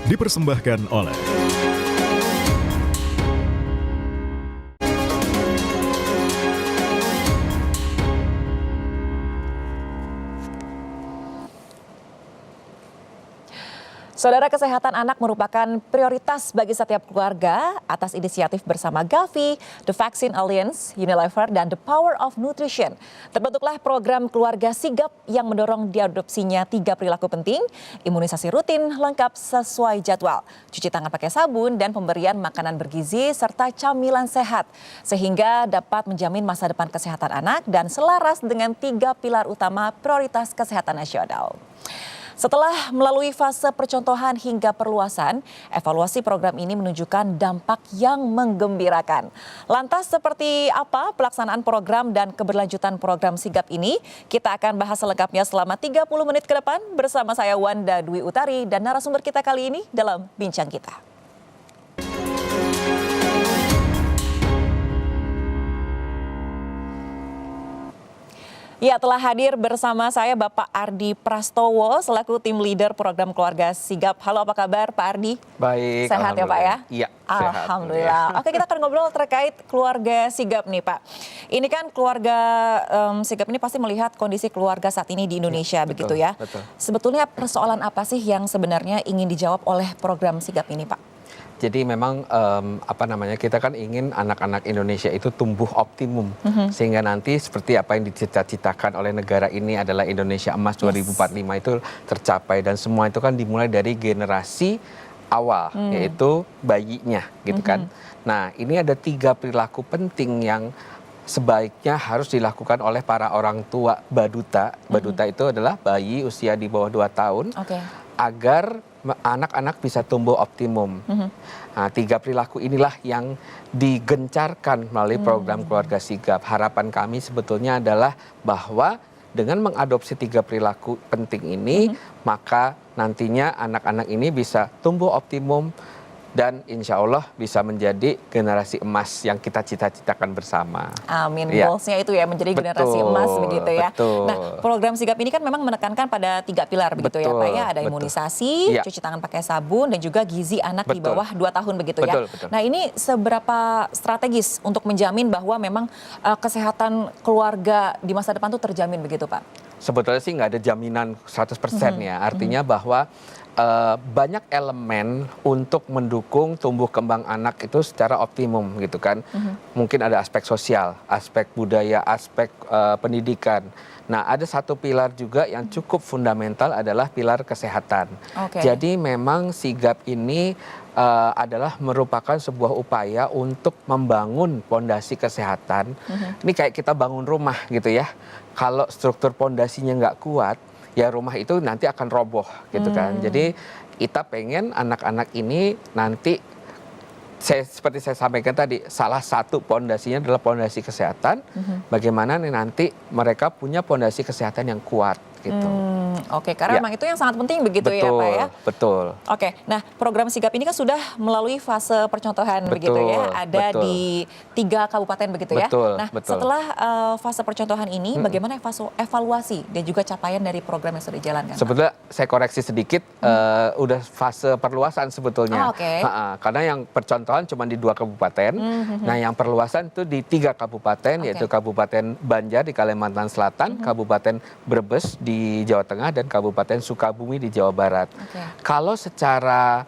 dipersembahkan oleh Saudara, kesehatan anak merupakan prioritas bagi setiap keluarga. Atas inisiatif bersama Gavi, The Vaccine Alliance, Unilever, dan The Power of Nutrition, terbentuklah program keluarga sigap yang mendorong diadopsinya 3 perilaku penting: imunisasi rutin lengkap sesuai jadwal, cuci tangan pakai sabun, dan pemberian makanan bergizi serta camilan sehat, sehingga dapat menjamin masa depan kesehatan anak dan selaras dengan 3 pilar utama prioritas kesehatan nasional. Setelah melalui fase percontohan hingga perluasan, evaluasi program ini menunjukkan dampak yang menggembirakan. Lantas seperti apa pelaksanaan program dan keberlanjutan program sigap ini? Kita akan bahas selengkapnya selama 30 menit ke depan bersama saya Wanda Dwi Utari dan narasumber kita kali ini dalam Bincang Kita. Ya, telah hadir bersama saya Bapak Ardi Prastowo selaku tim leader program keluarga sigap. Halo, apa kabar Pak Ardi? Baik. Sehat ya Pak ya? Iya, sehat. Alhamdulillah. Oke, kita akan ngobrol terkait keluarga sigap nih Pak. Ini kan keluarga sigap ini pasti melihat kondisi keluarga saat ini di Indonesia, ya, begitu ya? Betul. Sebetulnya persoalan apa sih yang sebenarnya ingin dijawab oleh program sigap ini Pak? Jadi memang kita kan ingin anak-anak Indonesia itu tumbuh optimum sehingga nanti seperti apa yang dicita-citakan oleh negara ini adalah Indonesia Emas 2045 itu tercapai, dan semua itu kan dimulai dari generasi awal yaitu bayinya gitu kan. Nah, ini ada 3 perilaku penting yang sebaiknya harus dilakukan oleh para orang tua baduta. Baduta itu adalah bayi usia di bawah 2 tahun agar anak-anak bisa tumbuh optimum. Nah, 3 perilaku inilah yang digencarkan melalui program keluarga sigap. Harapan kami sebetulnya adalah bahwa dengan mengadopsi 3 perilaku penting ini, maka nantinya anak-anak ini bisa tumbuh optimum dan insya Allah bisa menjadi generasi emas yang kita cita-citakan bersama. Amin, ya. Goalsnya itu ya, menjadi generasi emas begitu ya. Betul. Nah, program sigap ini kan memang menekankan pada 3 pilar begitu ya Pak ya. Ada imunisasi, cuci tangan pakai sabun, dan juga gizi anak di bawah 2 tahun begitu ya. Betul. Nah, ini seberapa strategis untuk menjamin bahwa memang kesehatan keluarga di masa depan tuh terjamin begitu Pak? Sebetulnya sih nggak ada jaminan 100% ya. Artinya bahwa banyak elemen untuk mendukung tumbuh kembang anak itu secara optimum gitu kan. Mungkin ada aspek sosial, aspek budaya, aspek pendidikan. Nah, ada satu pilar juga yang cukup fundamental adalah pilar kesehatan. Jadi memang sigap ini adalah merupakan sebuah upaya untuk membangun pondasi kesehatan. Ini kayak kita bangun rumah gitu ya. Kalau struktur pondasinya nggak kuat, ya rumah itu nanti akan roboh gitu kan. Jadi kita pengen anak-anak ini nanti, seperti saya sampaikan tadi, salah satu pondasinya adalah pondasi kesehatan. Bagaimana nanti mereka punya pondasi kesehatan yang kuat gitu. Karena memang itu yang sangat penting begitu ya Pak ya. Betul. Nah, program sigap ini kan sudah melalui fase percontohan begitu ya. Ada di 3 kabupaten begitu ya. Nah, setelah fase percontohan ini, bagaimana evaluasi dan juga capaian dari program yang sudah dijalankan? Sebetulnya saya koreksi sedikit, udah fase perluasan sebetulnya. Karena yang percontohan cuma di 2 kabupaten. Nah, yang perluasan itu di 3 kabupaten, yaitu Kabupaten Banjar di Kalimantan Selatan, Kabupaten Brebes di Jawa Tengah, dan Kabupaten Sukabumi di Jawa Barat. Kalau secara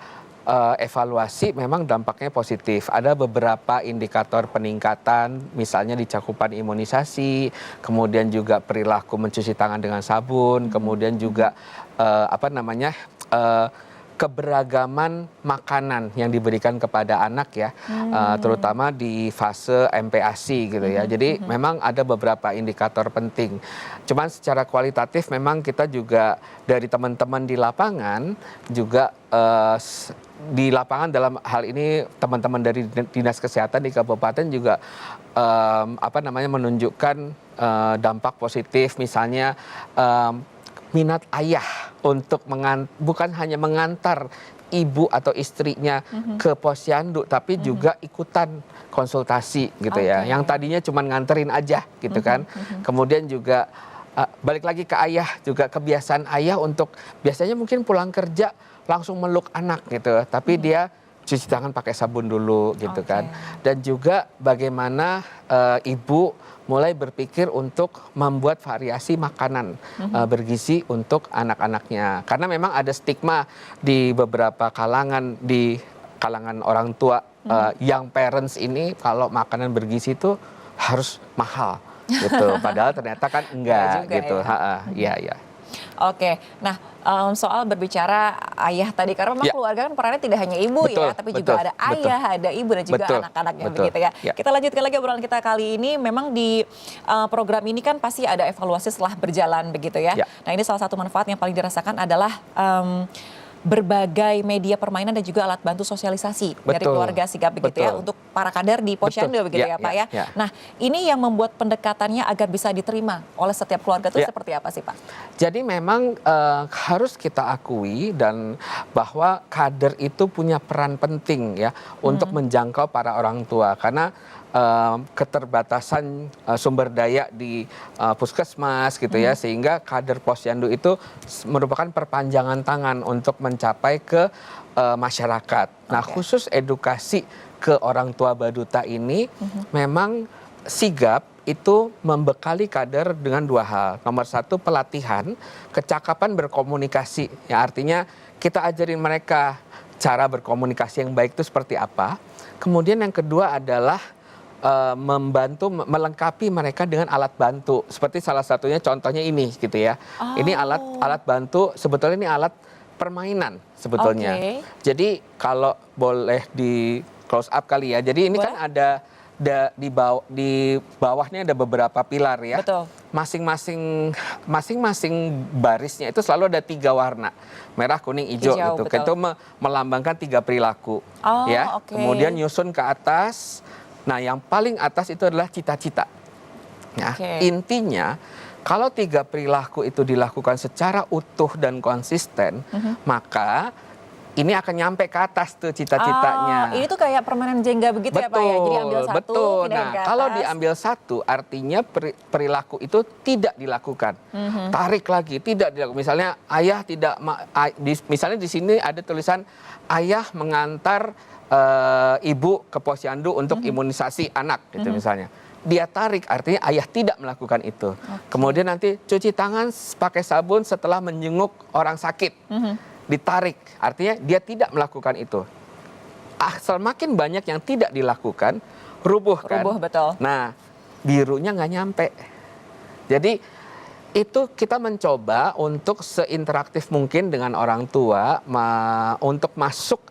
evaluasi memang dampaknya positif. Ada beberapa indikator peningkatan, misalnya di cakupan imunisasi, kemudian juga perilaku mencuci tangan dengan sabun, kemudian juga keberagaman makanan yang diberikan kepada anak ya, terutama di fase MPASI gitu ya. Jadi memang ada beberapa indikator penting. Cuman secara kualitatif memang kita juga dari teman-teman di lapangan juga di lapangan dalam hal ini teman-teman dari Dinas Kesehatan di kabupaten juga menunjukkan dampak positif, misalnya minat ayah untuk bukan hanya mengantar ibu atau istrinya ke posyandu, tapi juga ikutan konsultasi gitu ya. Yang tadinya cuma nganterin aja gitu kan. Kemudian juga balik lagi ke ayah, juga kebiasaan ayah untuk biasanya mungkin pulang kerja langsung meluk anak gitu, tapi dia cuci tangan pakai sabun dulu gitu kan. Dan juga bagaimana ibu mulai berpikir untuk membuat variasi makanan bergizi untuk anak-anaknya. Karena memang ada stigma di beberapa kalangan, di kalangan orang tua, young parents ini kalau makanan bergizi itu harus mahal gitu. Padahal ternyata kan enggak gitu. Iya. Oke, nah soal berbicara ayah tadi, karena memang keluarga kan perannya tidak hanya ibu ya, tapi juga ada ayah, ada ibu dan juga anak-anaknya begitu ya. Kita lanjutkan lagi obrolan kita kali ini. Memang di program ini kan pasti ada evaluasi setelah berjalan begitu ya. Nah ini salah satu manfaat yang paling dirasakan adalah berbagai media permainan dan juga alat bantu sosialisasi dari keluarga sigap begitu ya untuk para kader di Posyandu begitu ya Pak ya. Nah ini yang membuat pendekatannya agar bisa diterima oleh setiap keluarga itu seperti apa sih Pak? Jadi memang harus kita akui dan bahwa kader itu punya peran penting ya untuk menjangkau para orang tua, karena keterbatasan sumber daya di puskesmas gitu ya, sehingga kader Posyandu itu merupakan perpanjangan tangan untuk mencapai ke masyarakat. Nah khusus edukasi ke orang tua baduta ini memang sigap itu membekali kader dengan dua hal. Nomor satu, pelatihan kecakapan berkomunikasi, ya artinya kita ajarin mereka cara berkomunikasi yang baik itu seperti apa. Kemudian yang kedua adalah membantu melengkapi mereka dengan alat bantu, seperti salah satunya contohnya ini gitu ya. Ini alat bantu, sebetulnya ini alat permainan sebetulnya. Jadi kalau boleh di close up kali ya. Jadi ini kan ada di bawahnya ada beberapa pilar ya. Masing-masing barisnya itu selalu ada 3 warna, merah, kuning, hijau gitu. Itu melambangkan 3 perilaku ya. Kemudian nyusun ke atas. Nah, yang paling atas itu adalah cita-cita. Nah, intinya kalau 3 perilaku itu dilakukan secara utuh dan konsisten, maka ini akan nyampe ke atas tuh cita-citanya. Ini tuh kayak permainan Jenga begitu ya Pak ya. Jadi ambil satu, Nah, kalau diambil satu, artinya perilaku itu tidak dilakukan. Tarik lagi, tidak dilakukan. Misalnya ayah tidak, misalnya di sini ada tulisan ayah mengantar ibu ke Posyandu untuk imunisasi anak gitu misalnya. Dia tarik, artinya ayah tidak melakukan itu. Kemudian nanti cuci tangan pakai sabun setelah menjenguk orang sakit. Ditarik, artinya dia tidak melakukan itu. Semakin banyak yang tidak dilakukan, rubuh kan. Nah, birunya nggak nyampe. Jadi itu kita mencoba untuk seinteraktif mungkin dengan orang tua untuk masuk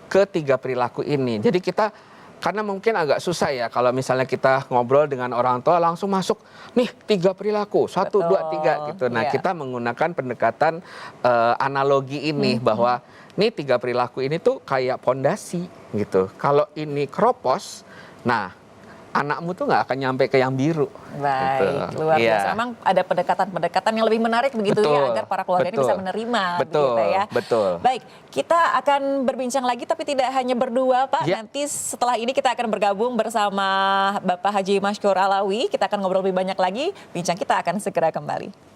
ke 3 perilaku ini. Jadi kita, karena mungkin agak susah ya kalau misalnya kita ngobrol dengan orang tua langsung masuk nih 3 perilaku 1, 2, 3 gitu. Nah kita menggunakan pendekatan analogi ini bahwa nih 3 perilaku ini tuh kayak pondasi gitu. Kalau ini keropos, nah anakmu tuh nggak akan nyampe ke yang biru. Baik, luar biasa. Memang ada pendekatan-pendekatan yang lebih menarik begitu ya, agar para keluarga ini bisa menerima. Begitu ya. Baik, kita akan berbincang lagi tapi tidak hanya berdua Pak. Nanti setelah ini kita akan bergabung bersama Bapak Haji Maskur Alawi. Kita akan ngobrol lebih banyak lagi. Bincang kita akan segera kembali.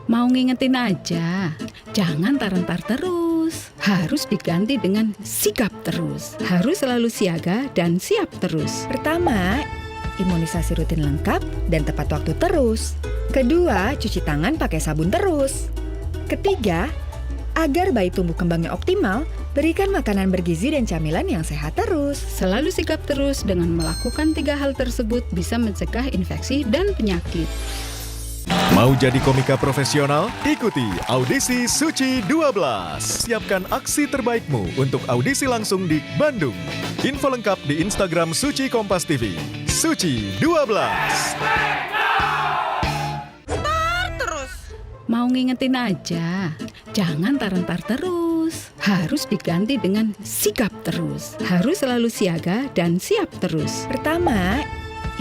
Mau ngingetin aja, jangan tar-tar terus. Harus diganti dengan sigap terus. Harus selalu siaga dan siap terus. Pertama, imunisasi rutin lengkap dan tepat waktu terus. Kedua, cuci tangan pakai sabun terus. Ketiga, agar bayi tumbuh kembangnya optimal, berikan makanan bergizi dan camilan yang sehat terus. Selalu sigap terus dengan melakukan 3 hal tersebut bisa mencegah infeksi dan penyakit. Mau jadi komika profesional? Ikuti audisi Suci 12. Siapkan aksi terbaikmu untuk audisi langsung di Bandung. Info lengkap di Instagram Suci Kompas TV. Suci 12. Mau ngingetin aja, jangan tar-tar terus. Harus diganti dengan sigap terus. Harus selalu siaga dan siap terus. Pertama,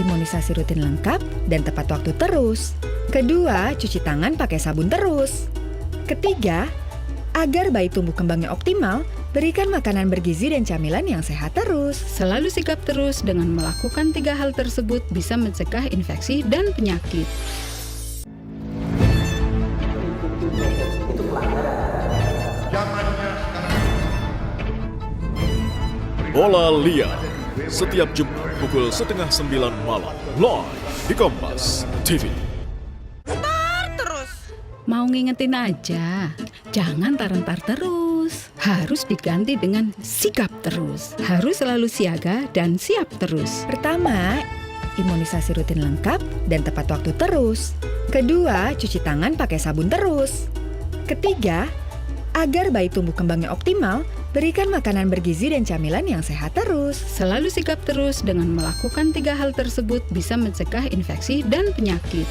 imunisasi rutin lengkap dan tepat waktu terus. Kedua, cuci tangan pakai sabun terus. Ketiga, Agar bayi tumbuh kembangnya optimal, berikan makanan bergizi dan camilan yang sehat terus. Selalu sigap terus dengan melakukan 3 hal tersebut bisa mencegah infeksi dan penyakit. Bola Liar setiap Jumat pukul 8:30 malam live di Kompas TV. Mau ngingetin aja, jangan tarentar terus. Harus diganti dengan sigap terus. Harus selalu siaga dan siap terus. Pertama, imunisasi rutin lengkap dan tepat waktu terus. Kedua, cuci tangan pakai sabun terus. Ketiga, agar bayi tumbuh kembangnya optimal, berikan makanan bergizi dan camilan yang sehat terus. Selalu sigap terus dengan melakukan 3 hal tersebut bisa mencegah infeksi dan penyakit.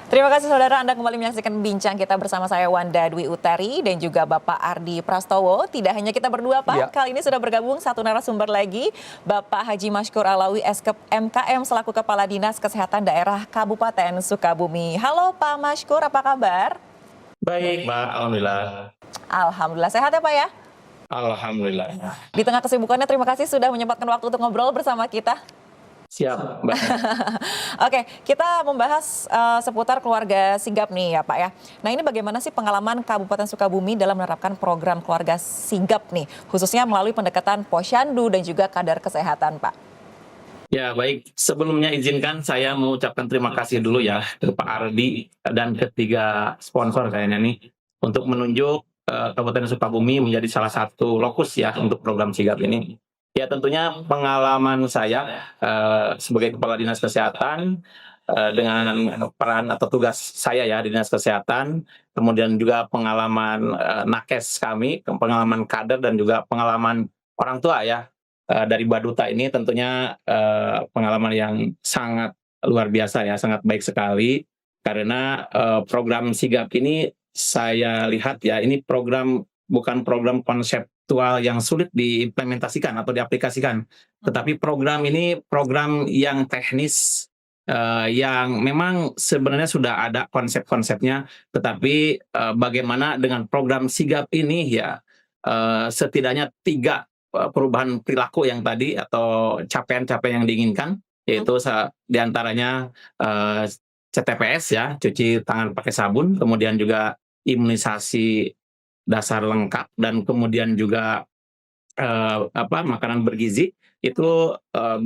Terima kasih saudara, Anda kembali menyaksikan bincang kita bersama saya Wanda Dwi Utari dan juga Bapak Ardi Prastowo. Tidak hanya kita berdua Pak, Ya. kali ini sudah bergabung satu narasumber lagi, Bapak Haji Mashkur Alawi Eskep MKM selaku Kepala Dinas Kesehatan Daerah Kabupaten Sukabumi. Halo Pak Mashkur, apa kabar? Baik, Mbak. Alhamdulillah. Alhamdulillah, sehat ya Pak ya? Alhamdulillah. Di tengah kesibukannya, terima kasih sudah menyempatkan waktu untuk ngobrol bersama kita. Siap, Mbak. Oke, kita membahas seputar keluarga sigap nih ya Pak ya. Nah ini bagaimana sih pengalaman Kabupaten Sukabumi dalam menerapkan program keluarga sigap nih, khususnya melalui pendekatan posyandu dan juga kadar kesehatan Pak. Ya, baik. Sebelumnya izinkan saya mengucapkan terima kasih dulu ya ke Pak Ardi dan ketiga sponsor kayaknya nih untuk menunjuk Kabupaten Sukabumi menjadi salah satu lokus ya untuk program sigap ini. Ya tentunya pengalaman saya sebagai Kepala Dinas Kesehatan dengan peran atau tugas saya ya di Dinas Kesehatan, kemudian juga pengalaman nakes kami, pengalaman kader dan juga pengalaman orang tua ya dari Baduta ini tentunya pengalaman yang sangat luar biasa ya, sangat baik sekali karena program sigap ini saya lihat ya ini bukan program konseptual yang sulit diimplementasikan atau diaplikasikan, tetapi program ini program yang teknis yang memang sebenarnya sudah ada konsep-konsepnya, tetapi bagaimana dengan program sigap ini ya setidaknya 3 perubahan perilaku yang tadi atau capaian-capaian yang diinginkan, yaitu diantaranya CTPS ya, cuci tangan pakai sabun, kemudian juga imunisasi dasar lengkap dan kemudian juga makanan bergizi itu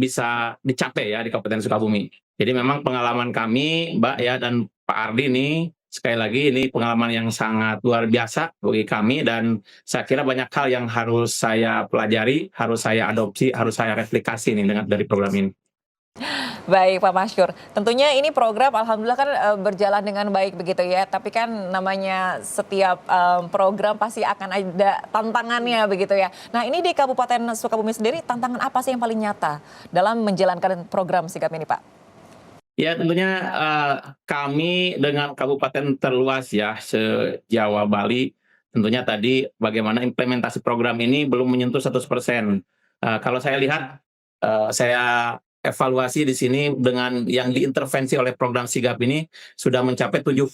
bisa dicapai ya di Kabupaten Sukabumi. Jadi memang pengalaman kami Mbak ya dan Pak Ardi ini sekali lagi ini pengalaman yang sangat luar biasa bagi kami dan saya kira banyak hal yang harus saya pelajari, harus saya adopsi, harus saya replikasi nih dari program ini. Baik Pak Mashkur, tentunya ini program alhamdulillah kan berjalan dengan baik begitu ya, tapi kan namanya setiap program pasti akan ada tantangannya begitu ya. Nah ini di Kabupaten Sukabumi sendiri tantangan apa sih yang paling nyata dalam menjalankan program sigap ini Pak? Ya tentunya kami dengan kabupaten terluas ya se-Jawa Bali, tentunya tadi bagaimana implementasi program ini belum menyentuh 100%. Kalau saya lihat, saya evaluasi di sini dengan yang diintervensi oleh program sigap ini sudah mencapai 75%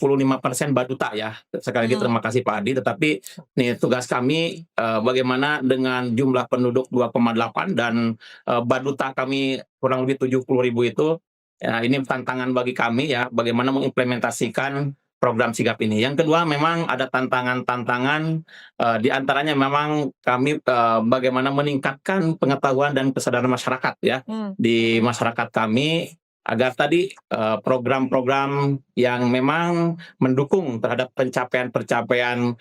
Baduta ya. Sekali lagi terima kasih Pak Adi, tetapi nih tugas kami bagaimana dengan jumlah penduduk 2,8 dan Baduta kami kurang lebih 70.000 itu. Ya, ini tantangan bagi kami ya, bagaimana mengimplementasikan program sigap ini. Yang kedua memang ada tantangan-tantangan, di antaranya memang kami bagaimana meningkatkan pengetahuan dan kesadaran masyarakat ya, di masyarakat kami agar tadi program-program yang memang mendukung terhadap pencapaian-pencapaian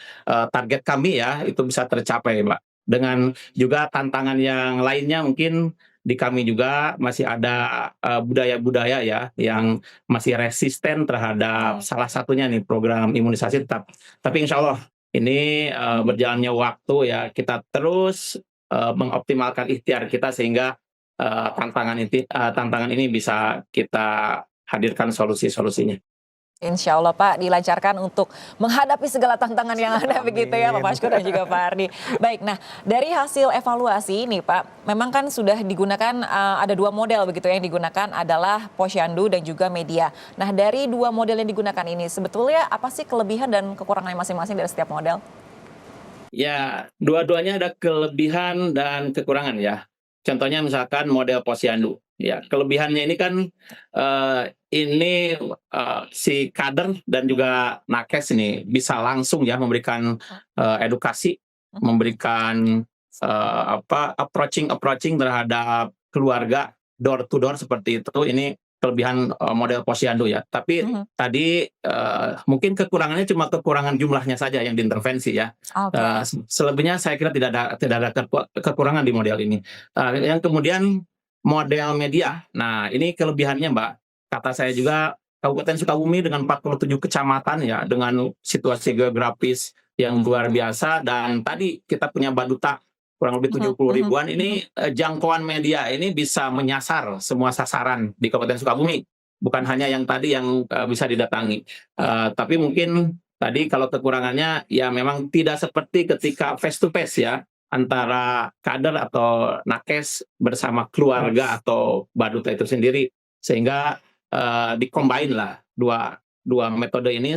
target kami ya, itu bisa tercapai Mbak. Dengan juga tantangan yang lainnya mungkin di kami juga masih ada budaya-budaya ya yang masih resisten terhadap salah satunya nih program imunisasi tapi insya Allah ini berjalannya waktu ya kita terus mengoptimalkan ikhtiar kita sehingga tantangan ini bisa kita hadirkan solusi-solusinya. Insya Allah Pak dilancarkan untuk menghadapi segala tantangan yang ada begitu ya Pak Mashkur dan juga Pak Ardi. Baik, nah dari hasil evaluasi ini Pak, memang kan sudah digunakan ada 2 model begitu yang digunakan adalah posyandu dan juga media. Nah dari 2 model yang digunakan ini sebetulnya apa sih kelebihan dan kekurangannya masing-masing dari setiap model? Ya, dua-duanya ada kelebihan dan kekurangan ya. Contohnya misalkan model posyandu. Ya, kelebihannya ini kan si kader dan juga nakes ini bisa langsung ya memberikan edukasi, memberikan approaching terhadap keluarga door to door seperti itu. Ini kelebihan model posyandu ya. Tapi tadi mungkin kekurangannya cuma kekurangan jumlahnya saja yang diintervensi ya. Selebihnya saya kira tidak ada kekurangan di model ini. Yang kemudian model media. Nah, ini kelebihannya Mbak. Kata saya juga Kabupaten Sukabumi dengan 47 kecamatan ya, dengan situasi geografis yang luar biasa, dan tadi kita punya Baduta kurang lebih 70 ribuan. Ini jangkauan media ini bisa menyasar semua sasaran di Kabupaten Sukabumi, bukan hanya yang tadi yang bisa didatangi. Tapi mungkin tadi kalau kekurangannya ya memang tidak seperti ketika face to face ya, antara kader atau nakes bersama keluarga atau Baduta itu sendiri, sehingga dikombin lah dua metode ini.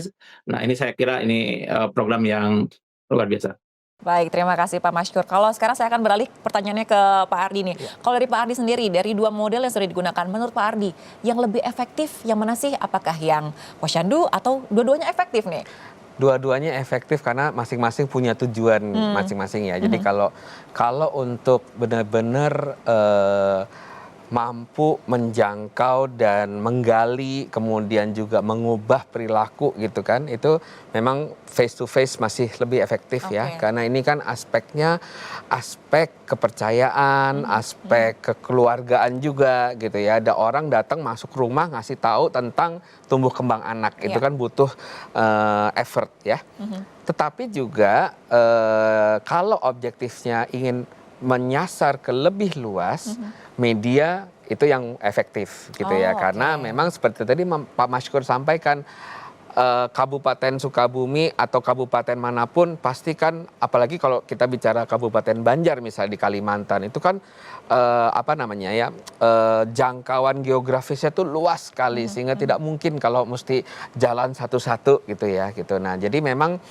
Nah ini saya kira ini program yang luar biasa. Baik, terima kasih Pak Mashkur. Kalau sekarang saya akan beralih pertanyaannya ke Pak Ardi nih. Kalau dari Pak Ardi sendiri, dari 2 model yang sudah digunakan, menurut Pak Ardi yang lebih efektif yang mana sih? Apakah yang posyandu atau dua-duanya efektif nih? Dua-duanya efektif karena masing-masing punya tujuan masing-masing ya. Jadi kalau untuk benar-benar mampu menjangkau dan menggali, kemudian juga mengubah perilaku gitu kan, itu memang face to face masih lebih efektif ya, karena ini kan aspeknya aspek kepercayaan, aspek kekeluargaan juga gitu ya. Ada orang datang masuk rumah ngasih tahu tentang tumbuh kembang anak, itu kan butuh effort ya. Tetapi juga kalau objektifnya ingin menyasar ke lebih luas, media itu yang efektif gitu ya. Karena memang seperti tadi Pak Mashkur sampaikan, Kabupaten Sukabumi atau kabupaten manapun pasti kan, apalagi kalau kita bicara Kabupaten Banjar misalnya di Kalimantan, itu kan jangkauan geografisnya tuh luas sekali, sehingga tidak mungkin kalau mesti jalan satu-satu gitu ya gitu. Nah jadi memang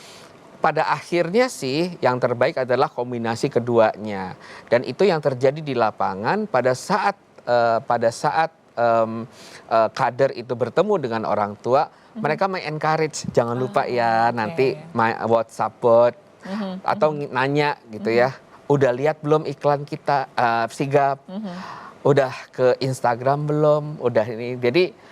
pada akhirnya sih yang terbaik adalah kombinasi keduanya, dan itu yang terjadi di lapangan pada saat kader itu bertemu dengan orang tua, mereka encourage, jangan lupa ya nanti WhatsApp bot atau nanya gitu ya, udah lihat belum iklan kita sigap, udah ke Instagram belum, udah ini. Jadi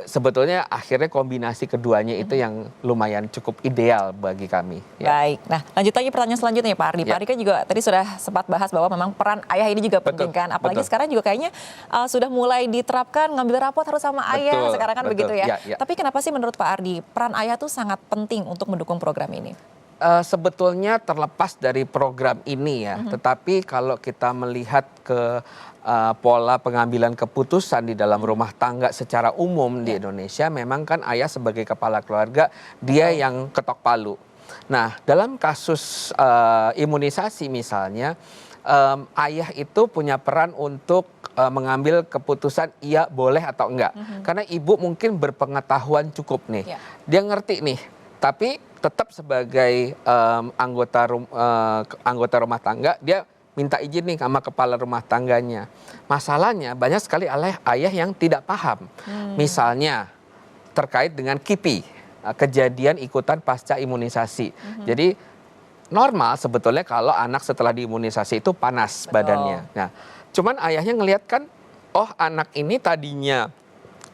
sebetulnya akhirnya kombinasi keduanya itu yang lumayan cukup ideal bagi kami. Ya. Baik, nah lanjut lagi pertanyaan selanjutnya Pak Ardi. Pak Ardi kan juga tadi sudah sempat bahas bahwa memang peran ayah ini juga penting kan. Apalagi sekarang juga kayaknya sudah mulai diterapkan ngambil rapot harus sama ayah. Sekarang kan begitu ya. Tapi kenapa sih menurut Pak Ardi peran ayah itu sangat penting untuk mendukung program ini? Sebetulnya terlepas dari program ini ya, tetapi kalau kita melihat ke pola pengambilan keputusan di dalam rumah tangga secara umum di Indonesia, memang kan ayah sebagai kepala keluarga, dia yang ketok palu. Nah, dalam kasus imunisasi misalnya, ayah itu punya peran untuk mengambil keputusan iya boleh atau enggak. Karena ibu mungkin berpengetahuan cukup nih, dia ngerti nih, tapi tetap sebagai anggota rumah tangga, dia minta izin nih sama kepala rumah tangganya. Masalahnya banyak sekali ayah yang tidak paham. Misalnya terkait dengan KIPI, kejadian ikutan pasca imunisasi. Jadi normal sebetulnya kalau anak setelah diimunisasi itu panas badannya. Nah, cuman ayahnya ngelihat kan, oh anak ini tadinya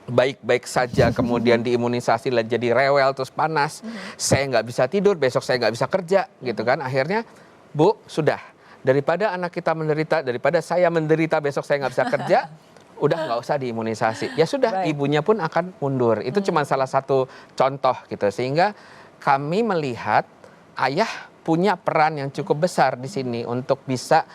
baik-baik saja, kemudian diimunisasi lah jadi rewel terus panas, saya nggak bisa tidur, besok saya nggak bisa kerja gitu kan. Akhirnya Bu, sudah, daripada anak kita menderita, daripada saya menderita besok saya nggak bisa kerja, udah nggak usah diimunisasi. Ya sudah, ibunya pun akan mundur. Itu cuma salah satu contoh gitu. Sehingga kami melihat ayah punya peran yang cukup besar di sini untuk bisa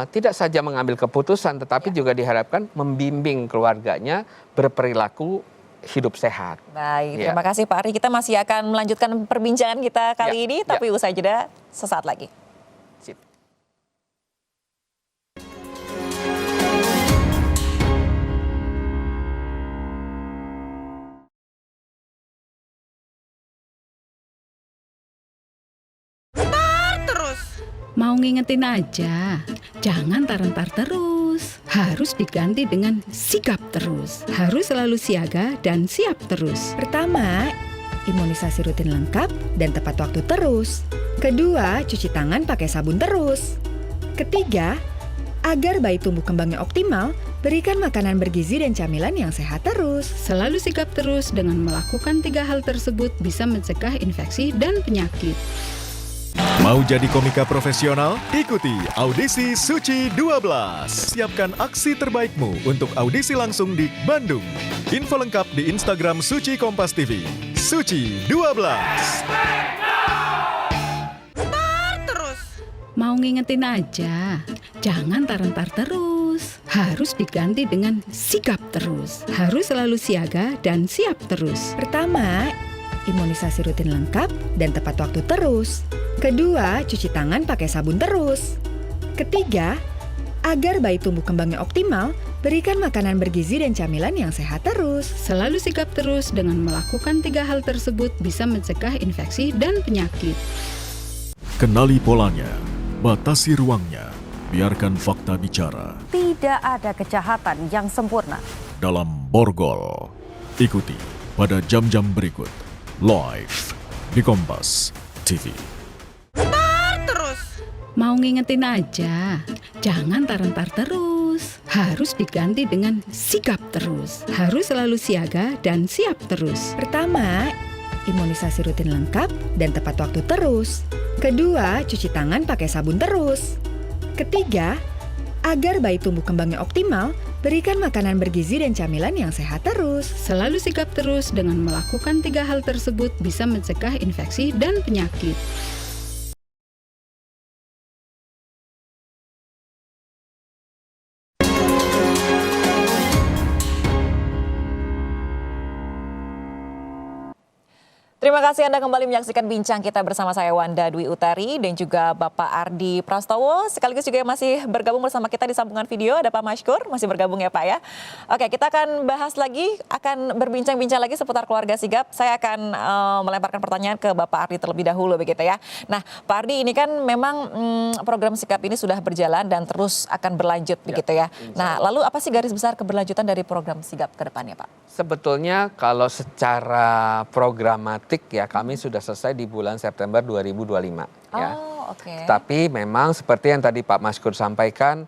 tidak saja mengambil keputusan, tetapi juga diharapkan membimbing keluarganya berperilaku hidup sehat. Baik, Ya. terima kasih Pak Ardi. Kita masih akan melanjutkan perbincangan kita kali Ya, ini, ya. tapi usai jeda sesaat lagi. Sip. Mau ngingetin aja, jangan tarentar terus. Harus diganti dengan sigap terus. Harus selalu siaga dan siap terus. Pertama, imunisasi rutin lengkap dan tepat waktu terus. Kedua, cuci tangan pakai sabun terus. Ketiga, agar bayi tumbuh kembangnya optimal, berikan makanan bergizi dan camilan yang sehat terus. Selalu sigap terus dengan melakukan 3 hal tersebut bisa mencegah infeksi dan penyakit. Mau jadi komika profesional? Ikuti audisi Suci 12. Siapkan aksi terbaikmu untuk audisi langsung di Bandung. Info lengkap di Instagram Suci Kompas TV. Suci 12. Mau ngingetin aja, jangan tarentar terus. Harus diganti dengan sigap terus. Harus selalu siaga dan siap terus. Pertama, imunisasi rutin lengkap dan tepat waktu terus. Kedua, cuci tangan pakai sabun terus. Ketiga, agar bayi tumbuh kembangnya optimal, berikan makanan bergizi dan camilan yang sehat terus. Selalu sigap terus dengan melakukan 3 hal tersebut bisa mencegah infeksi dan penyakit. Kenali polanya, batasi ruangnya, biarkan fakta bicara. Tidak ada kejahatan yang sempurna. Dalam Borgol, ikuti pada jam-jam berikut, live di Kompas TV. Mau ngingetin aja, jangan tarentar terus. Harus diganti dengan sigap terus. Harus selalu siaga dan siap terus. Pertama, imunisasi rutin lengkap dan tepat waktu terus. Kedua, cuci tangan pakai sabun terus. Ketiga, agar bayi tumbuh kembangnya optimal, berikan makanan bergizi dan camilan yang sehat terus. Selalu sigap terus dengan melakukan 3 hal tersebut bisa mencegah infeksi dan penyakit. Terima kasih Anda kembali menyaksikan bincang kita bersama saya Wanda Dwi Utari dan juga Bapak Ardi Prastowo. Sekaligus juga yang masih bergabung bersama kita di sambungan video ada Pak Mashkur, masih bergabung ya Pak ya. Oke, kita akan bahas lagi, akan berbincang-bincang lagi seputar keluarga sigap. Saya akan melemparkan pertanyaan ke Bapak Ardi terlebih dahulu begitu ya. Nah Pak Ardi, ini kan memang program sigap ini sudah berjalan dan terus akan berlanjut begitu ya. Nah lalu apa sih garis besar keberlanjutan dari program sigap ke depannya Pak? Sebetulnya kalau secara programatik ya kami sudah selesai di bulan September 2025 ya. Oke. Tapi memang seperti yang tadi Pak Mashkur sampaikan,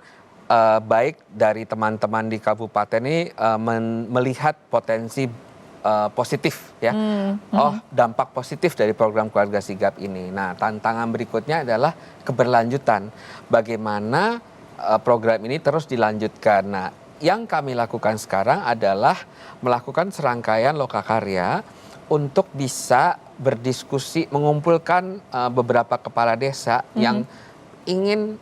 baik dari teman-teman di kabupaten ini melihat potensi positif ya. Dampak positif dari program keluarga sigap ini. Nah, tantangan berikutnya adalah keberlanjutan. Bagaimana program ini terus dilanjutkan. Nah, yang kami lakukan sekarang adalah melakukan serangkaian lokakarya untuk bisa berdiskusi, mengumpulkan beberapa kepala desa yang ingin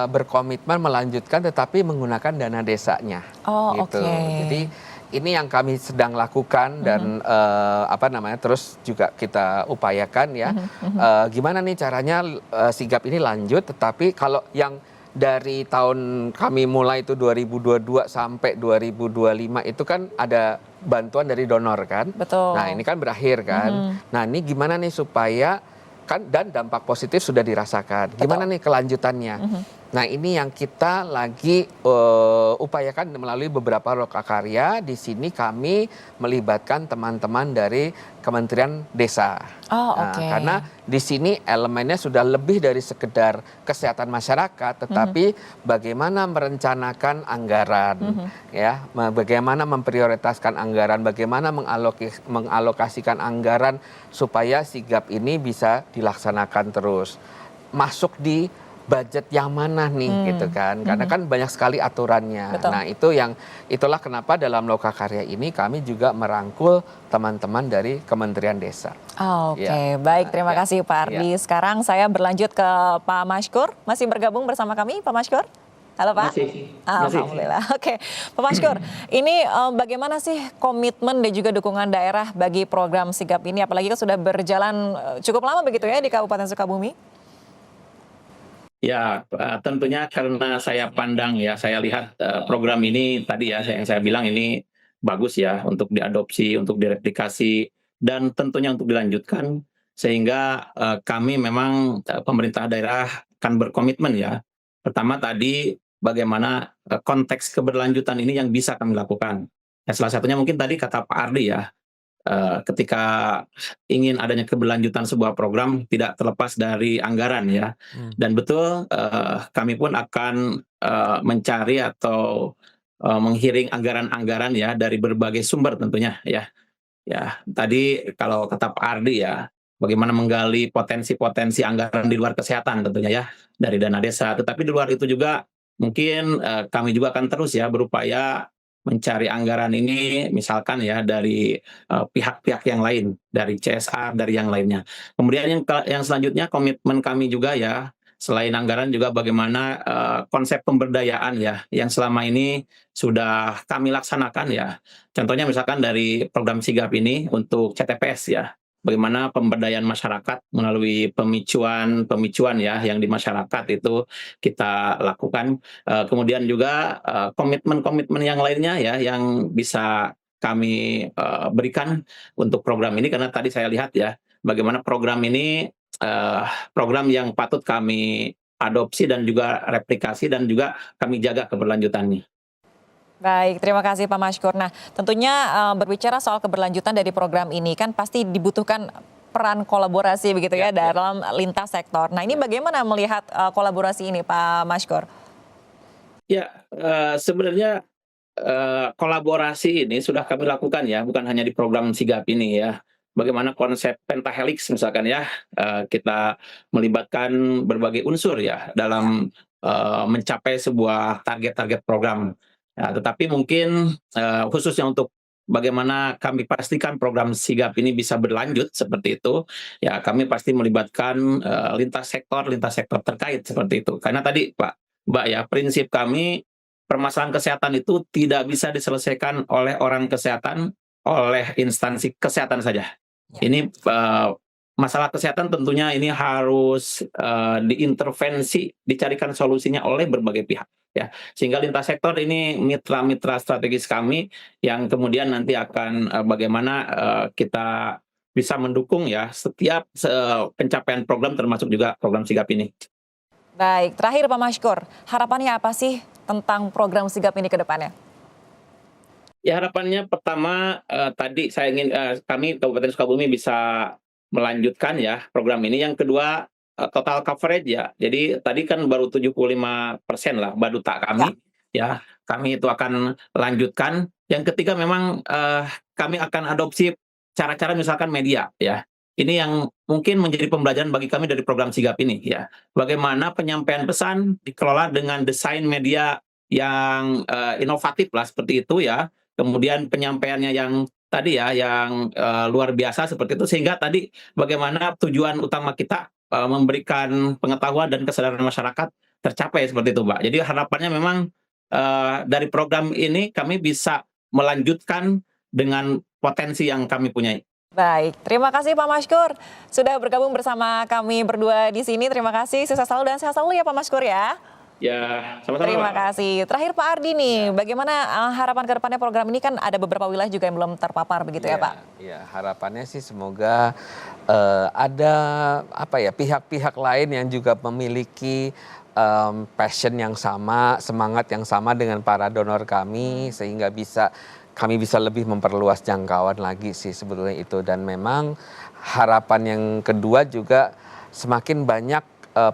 berkomitmen melanjutkan tetapi menggunakan dana desanya. Gitu. Jadi ini yang kami sedang lakukan dan terus juga kita upayakan ya. Gimana nih caranya sigap ini lanjut, tetapi kalau yang dari tahun kami mulai itu 2022 sampai 2025 itu kan ada bantuan dari donor kan. Betul. Nah ini kan berakhir kan. Nah ini gimana nih supaya kan dan dampak positif sudah dirasakan. Gimana nih kelanjutannya? Nah ini yang kita lagi upayakan melalui beberapa lokakarya. Di sini kami melibatkan teman-teman dari Kementerian Desa. Karena di sini elemennya sudah lebih dari sekedar kesehatan masyarakat, tetapi bagaimana merencanakan anggaran, ya, bagaimana memprioritaskan anggaran, bagaimana mengalokasikan anggaran supaya sigap ini bisa dilaksanakan terus. Masuk di budget yang mana nih gitu kan, karena kan banyak sekali aturannya. Betul. Nah itulah kenapa dalam lokakarya ini kami juga merangkul teman-teman dari Kementerian Desa. Oke, baik, terima kasih Pak Ardi. Sekarang saya berlanjut ke Pak Mashkur, masih bergabung bersama kami Pak Mashkur. Halo Pak. Masih. Alhamdulillah. Oke, Pak Maskur, ini bagaimana sih komitmen dan juga dukungan daerah bagi program Sigap ini? Apalagi kan sudah berjalan cukup lama begitu ya di Kabupaten Sukabumi? Ya, tentunya karena saya pandang ya, saya lihat program ini tadi ya, yang saya bilang ini bagus ya untuk diadopsi, untuk direplikasi, dan tentunya untuk dilanjutkan. Sehingga kami memang pemerintah daerah akan berkomitmen ya. Pertama tadi bagaimana konteks keberlanjutan ini yang bisa kami lakukan. Ya, salah satunya mungkin tadi kata Pak Ardi ya, ketika ingin adanya keberlanjutan sebuah program tidak terlepas dari anggaran ya. Dan betul kami pun akan mencari atau menghiring anggaran-anggaran ya dari berbagai sumber tentunya ya. Ya, tadi kalau kata Pak Ardi ya, bagaimana menggali potensi-potensi anggaran di luar kesehatan tentunya ya, dari dana desa. Tetapi di luar itu juga mungkin kami juga akan terus ya berupaya mencari anggaran ini misalkan ya dari pihak-pihak yang lain, dari CSR, dari yang lainnya. Kemudian yang selanjutnya komitmen kami juga ya, selain anggaran juga bagaimana konsep pemberdayaan ya, yang selama ini sudah kami laksanakan ya. Contohnya misalkan dari program Sigap ini untuk CTPS ya, bagaimana pemberdayaan masyarakat melalui pemicuan ya yang di masyarakat itu kita lakukan. Kemudian juga komitmen-komitmen yang lainnya ya yang bisa kami berikan untuk program ini, karena tadi saya lihat ya bagaimana program ini program yang patut kami adopsi dan juga replikasi dan juga kami jaga keberlanjutannya. Baik, terima kasih Pak Maskur. Nah, tentunya berbicara soal keberlanjutan dari program ini kan pasti dibutuhkan peran kolaborasi begitu ya dalam lintas sektor. Nah, ini bagaimana melihat kolaborasi ini Pak Maskur? Ya, sebenarnya kolaborasi ini sudah kami lakukan ya, bukan hanya di program Sigap ini ya. Bagaimana konsep pentahelix misalkan ya, kita melibatkan berbagai unsur ya dalam mencapai sebuah target-target program. Ya, tetapi mungkin khususnya untuk bagaimana kami pastikan program Sigap ini bisa berlanjut seperti itu, ya kami pasti melibatkan lintas sektor terkait seperti itu. Karena tadi Mbak ya, prinsip kami permasalahan kesehatan itu tidak bisa diselesaikan oleh orang kesehatan, oleh instansi kesehatan saja. Ini masalah kesehatan tentunya ini harus diintervensi, dicarikan solusinya oleh berbagai pihak. Ya, sehingga lintas sektor ini mitra-mitra strategis kami yang kemudian nanti akan bagaimana kita bisa mendukung ya setiap pencapaian program termasuk juga program Sigap ini. Baik, terakhir Pak Maskur, harapannya apa sih tentang program Sigap ini ke depannya? Ya, harapannya pertama tadi saya ingin kami Kabupaten Sukabumi bisa melanjutkan ya program ini. Yang kedua total coverage ya. Jadi tadi kan baru 75% lah baduta kami ya. Kami itu akan lanjutkan. Yang ketiga memang kami akan adopsi cara-cara misalkan media ya. Ini yang mungkin menjadi pembelajaran bagi kami dari program Sigap ini ya. Bagaimana penyampaian pesan dikelola dengan desain media yang inovatif lah seperti itu ya. Kemudian penyampaiannya yang tadi ya yang luar biasa seperti itu, sehingga tadi bagaimana tujuan utama kita memberikan pengetahuan dan kesadaran masyarakat tercapai seperti itu, Mbak. Jadi harapannya memang dari program ini kami bisa melanjutkan dengan potensi yang kami punyai. Baik, terima kasih Pak Maskur sudah bergabung bersama kami berdua di sini. Terima kasih, sukses selalu dan sehat selalu ya Pak Maskur ya. Ya, sama-sama. Terima kasih. Terakhir Pak Ardi nih, bagaimana harapan ke depannya program ini, kan ada beberapa wilayah juga yang belum terpapar begitu ya Pak? Ya, harapannya sih semoga ada pihak-pihak lain yang juga memiliki passion yang sama, semangat yang sama dengan para donor kami, sehingga kami bisa lebih memperluas jangkauan lagi sih sebetulnya itu. Dan memang harapan yang kedua juga semakin banyak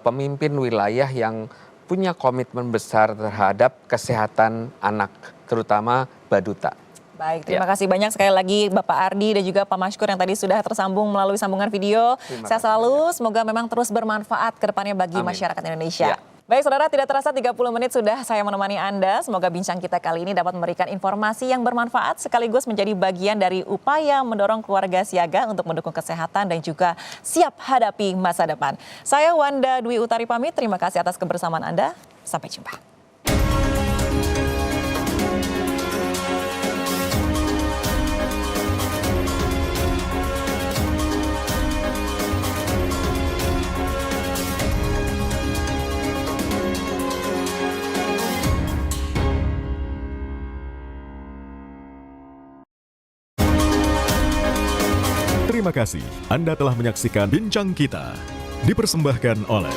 pemimpin wilayah yang punya komitmen besar terhadap kesehatan anak, terutama baduta. Baik, terima kasih banyak sekali lagi Bapak Ardi dan juga Pak Maskur yang tadi sudah tersambung melalui sambungan video. Saya selalu, semoga memang terus bermanfaat ke depannya bagi masyarakat Indonesia. Baik saudara, tidak terasa 30 menit sudah saya menemani Anda. Semoga bincang kita kali ini dapat memberikan informasi yang bermanfaat sekaligus menjadi bagian dari upaya mendorong keluarga siaga untuk mendukung kesehatan dan juga siap hadapi masa depan. Saya Wanda Dwi Utari pamit, terima kasih atas kebersamaan Anda. Sampai jumpa. Terima kasih Anda telah menyaksikan Bincang Kita. Dipersembahkan oleh